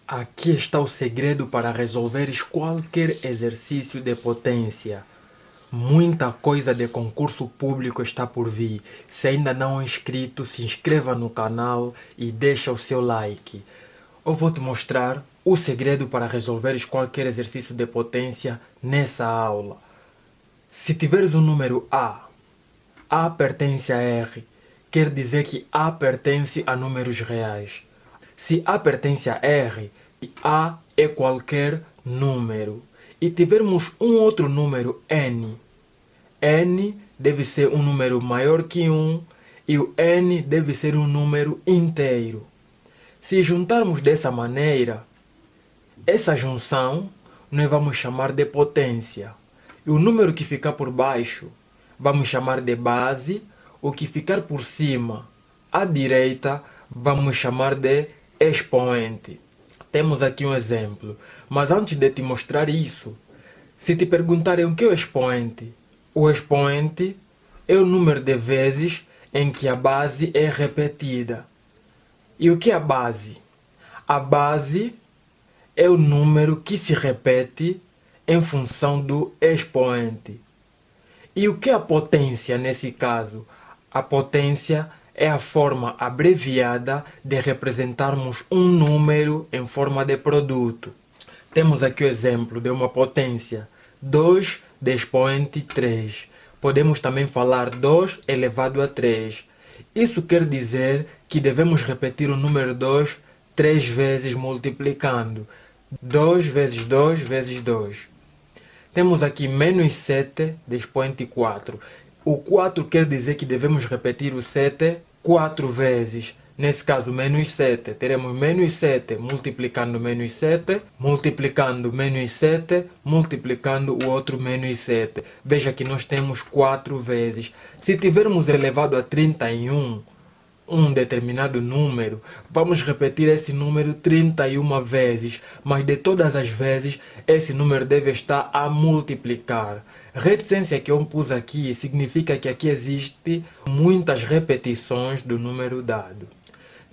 Aqui está o segredo para resolveres qualquer exercício de potência. Muita coisa de concurso público está por vir. Se ainda não é inscrito, se inscreva no canal e deixa o seu like. Eu vou te mostrar o segredo para resolveres qualquer exercício de potência nessa aula. Se tiveres o número A pertence a R, quer dizer que A pertence a números reais. Se A pertence a R, A é qualquer número. E tivermos um outro número N, N deve ser um número maior que 1 e o N deve ser um número inteiro. Se juntarmos dessa maneira, essa junção nós vamos chamar de potência. E o número que ficar por baixo vamos chamar de base, o que ficar por cima, à direita, vamos chamar de expoente. Temos aqui um exemplo, mas antes de te mostrar isso, se te perguntarem o que é o expoente é o número de vezes em que a base é repetida. E o que é a base? A base é o número que se repete em função do expoente. E o que é a potência nesse caso? A potência é a forma abreviada de representarmos um número em forma de produto. Temos aqui o exemplo de uma potência, 2 de expoente 3. Podemos também falar 2 elevado a 3. Isso quer dizer que devemos repetir o número 2 3 vezes multiplicando. 2 vezes 2 vezes 2. Temos aqui menos 7 de expoente 4. O 4 quer dizer que devemos repetir o 7 4 vezes. Nesse caso, menos 7. Teremos menos 7 multiplicando menos 7, multiplicando menos 7, multiplicando o outro menos 7. Veja que nós temos 4 vezes. Se tivermos elevado a 31, um determinado número, vamos repetir esse número 31 vezes, mas de todas as vezes esse número deve estar a multiplicar. Reticência que eu pus aqui significa que aqui existe muitas repetições do número dado.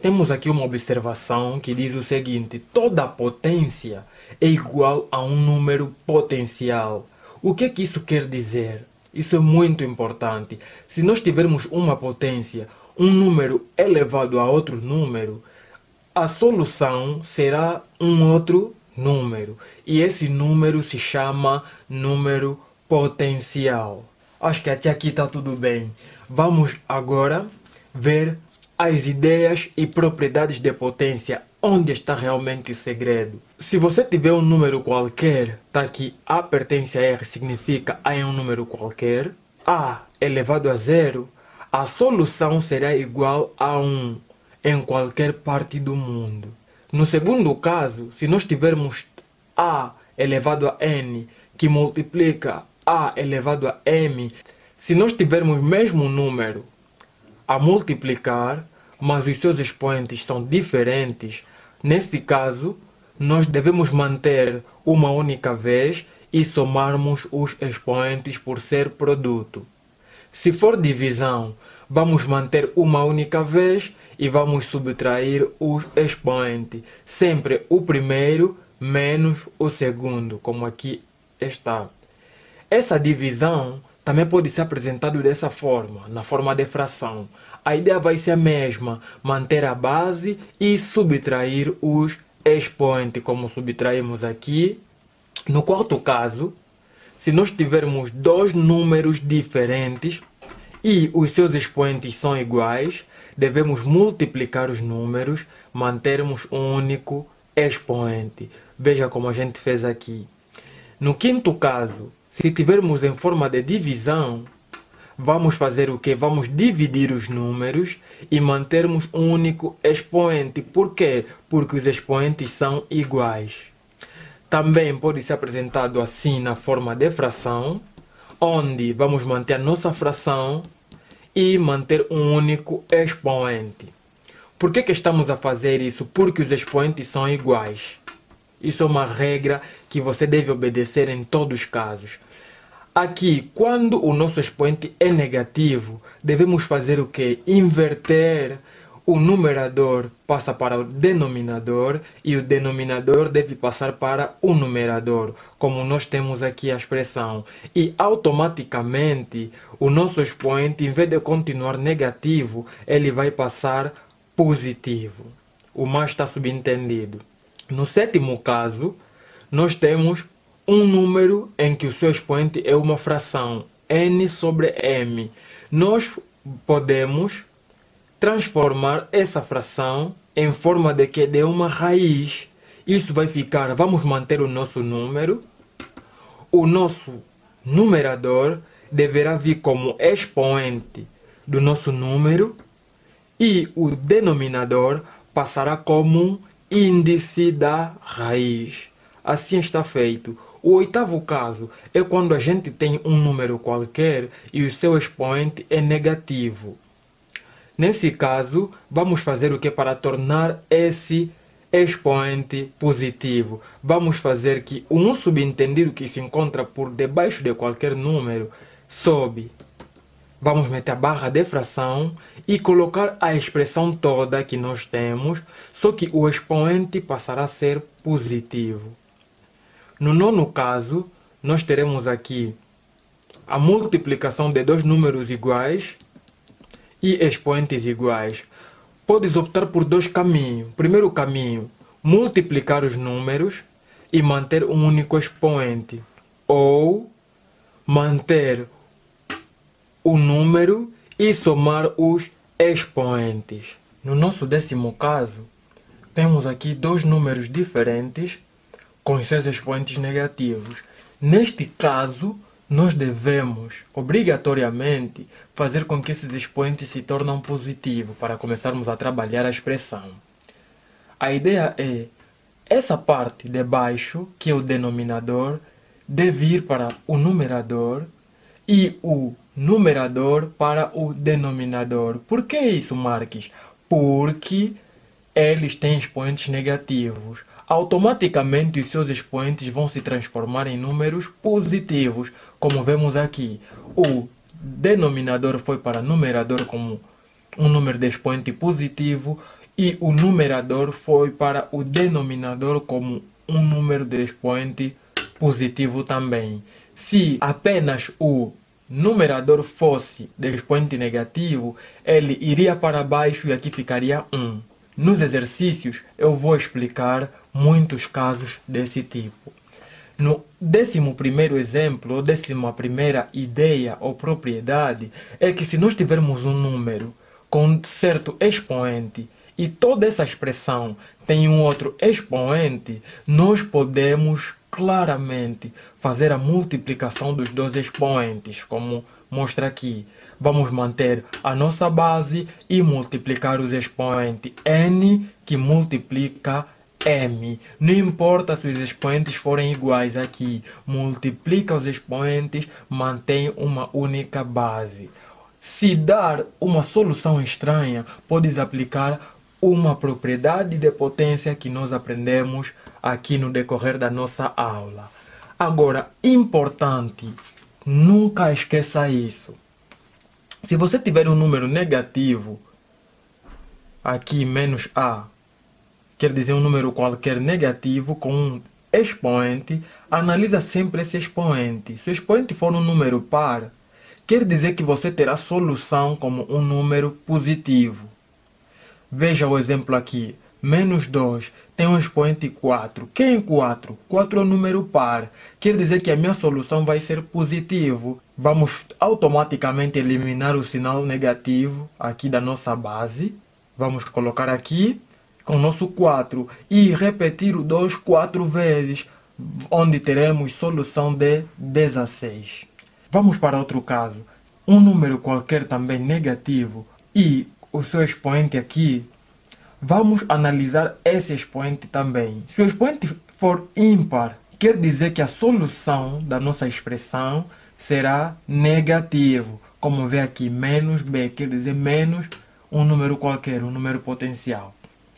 Temos aqui uma observação que diz o seguinte: toda potência é igual a um número potencial. O que isso quer dizer? Isso é muito importante. Se nós tivermos uma potência, um número elevado a outro número, a solução será um outro número. E esse número se chama número potencial. Acho que até aqui está tudo bem. Vamos agora ver as ideias e propriedades de potência. Onde está realmente o segredo? Se você tiver um número qualquer, tá aqui A pertence a R, significa A é um número qualquer. A elevado a zero, a solução será igual a 1 em qualquer parte do mundo. No segundo caso, se nós tivermos A elevado a N, que multiplica A elevado a M, se nós tivermos o mesmo número a multiplicar, mas os seus expoentes são diferentes, nesse caso, nós devemos manter uma única vez e somarmos os expoentes por ser produto. Se for divisão, vamos manter uma única vez e vamos subtrair os expoentes. Sempre o primeiro menos o segundo, como aqui está. Essa divisão também pode ser apresentada dessa forma, na forma de fração. A ideia vai ser a mesma, manter a base e subtrair os expoentes, como subtraímos aqui. No quarto caso, se nós tivermos dois números diferentes e os seus expoentes são iguais, devemos multiplicar os números, mantermos um único expoente. Veja como a gente fez aqui. No quinto caso, se tivermos em forma de divisão, vamos fazer o que? Vamos dividir os números e mantermos um único expoente. Por quê? Porque os expoentes são iguais. Também pode ser apresentado assim na forma de fração, onde vamos manter a nossa fração e manter um único expoente. Por que estamos a fazer isso? Porque os expoentes são iguais. Isso é uma regra que você deve obedecer em todos os casos. Aqui, quando o nosso expoente é negativo, devemos fazer o quê? Inverter o numerador passa para o denominador e o denominador deve passar para o numerador, como nós temos aqui a expressão. E automaticamente o nosso expoente, em vez de continuar negativo, ele vai passar positivo. O mais está subentendido. No sétimo caso, nós temos um número em que o seu expoente é uma fração, n sobre m. Nós podemos transformar essa fração em forma de que de uma raiz. Isso vai ficar, vamos manter o nosso número. O nosso numerador deverá vir como expoente do nosso número e o denominador passará como um índice da raiz. Assim está feito. O oitavo caso é quando a gente tem um número qualquer e o seu expoente é negativo. Nesse caso, vamos fazer o que para tornar esse expoente positivo? Vamos fazer que um subentendido que se encontra por debaixo de qualquer número sobe. Vamos meter a barra de fração e colocar a expressão toda que nós temos, só que o expoente passará a ser positivo. No nono caso, nós teremos aqui a multiplicação de dois números iguais e expoentes iguais. Podes optar por dois caminhos. Primeiro caminho, multiplicar os números e manter um único expoente. Ou manter o número e somar os expoentes. No nosso décimo caso, temos aqui dois números diferentes com seus expoentes negativos. Neste caso, nós devemos, obrigatoriamente, fazer com que esses expoentes se tornem positivos para começarmos a trabalhar a expressão. A ideia é, essa parte de baixo, que é o denominador, deve ir para o numerador e o numerador para o denominador. Por que isso, Marques? Porque eles têm expoentes negativos. Automaticamente os seus expoentes vão se transformar em números positivos, como vemos aqui. O denominador foi para numerador como um número de expoente positivo e o numerador foi para o denominador como um número de expoente positivo também. Se apenas o numerador fosse de expoente negativo, ele iria para baixo e aqui ficaria 1. Nos exercícios eu vou explicar muitos casos desse tipo. No 11º exemplo, ou 11ª ideia ou propriedade, é que se nós tivermos um número com certo expoente e toda essa expressão tem um outro expoente, nós podemos claramente fazer a multiplicação dos dois expoentes, como mostra aqui. Vamos manter a nossa base e multiplicar os expoentes n que multiplica m. Não importa se os expoentes forem iguais aqui, multiplica os expoentes, mantém uma única base. Se dar uma solução estranha, podes aplicar uma propriedade de potência que nós aprendemos aqui no decorrer da nossa aula. Agora, importante, nunca esqueça isso. Se você tiver um número negativo, aqui menos a, quer dizer um número qualquer negativo com um expoente, analisa sempre esse expoente. Se o expoente for um número par, quer dizer que você terá solução como um número positivo. Veja o exemplo aqui. Menos 2 tem um expoente 4. Quem é 4? 4 é um número par. Quer dizer que a minha solução vai ser positivo. Vamos automaticamente eliminar o sinal negativo aqui da nossa base. Vamos colocar aqui com o nosso 4 e repetir o 2 4 vezes, onde teremos solução de 16. Vamos para outro caso. Um número qualquer também negativo e o seu expoente aqui, vamos analisar esse expoente também. Se o expoente for ímpar, quer dizer que a solução da nossa expressão será negativo. Como vê aqui, menos b, quer dizer menos um número qualquer, um número potencial.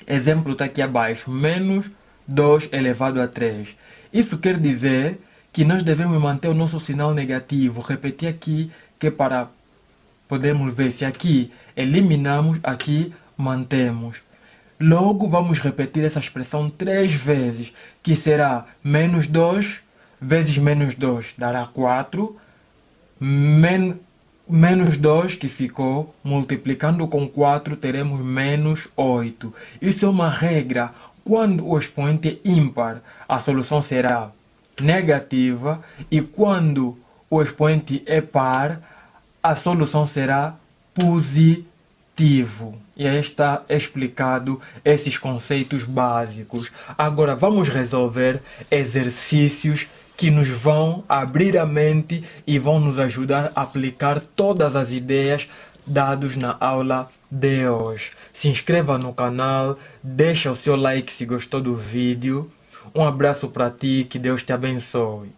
Exemplo está aqui abaixo, menos 2 elevado a 3. Isso quer dizer que nós devemos manter o nosso sinal negativo. Repetir aqui que para podermos ver se aqui eliminamos aqui mantemos. Logo, vamos repetir essa expressão 3 vezes, que será menos 2 vezes menos 2 dará 4, menos 2 que ficou, multiplicando com 4 teremos menos 8. Isso é uma regra. Quando o expoente é ímpar, a solução será negativa, e quando o expoente é par, a solução será positiva. E aí está explicado esses conceitos básicos. Agora vamos resolver exercícios que nos vão abrir a mente e vão nos ajudar a aplicar todas as ideias dadas na aula de hoje. Se inscreva no canal, deixa o seu like se gostou do vídeo. Um abraço para ti, que Deus te abençoe.